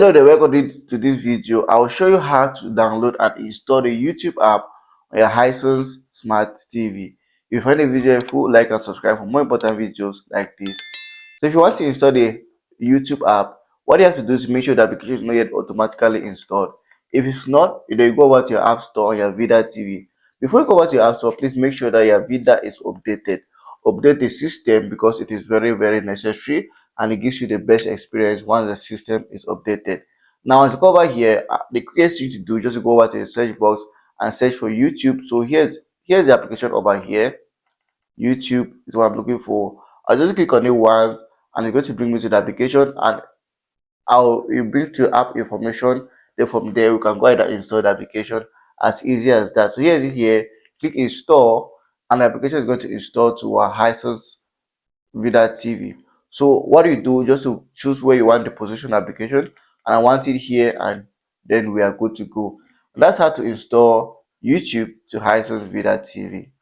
Hello there, welcome to this video. I will show you how to download and install the YouTube app on your Hisense Smart TV. If you find the video helpful, like and subscribe for more important videos like this. So if you want to install the YouTube app, what you have to do is make sure the application is not yet automatically installed. If it's not, you go over to your app store on your Vida TV. Before you go over to your app store, please make sure that your Vida is updated. Update the system because it is very necessary and it gives you the best experience once the system is updated. Now, as you go over here, the quickest thing to do is just go over to the search box and search for YouTube. So here's the application over here. YouTube is what I'm looking for. I'll just click on it once and it's going to bring me to the application, and I'll bring to app information. Then from there we can go ahead and install the application as easy as that. So here's it here. Click install and the application is going to install to our Hisense Vida TV. So what you do, just to choose where you want the position application, and I want it here, and then we are good to go. And that's how to install YouTube to Hisense Vida TV.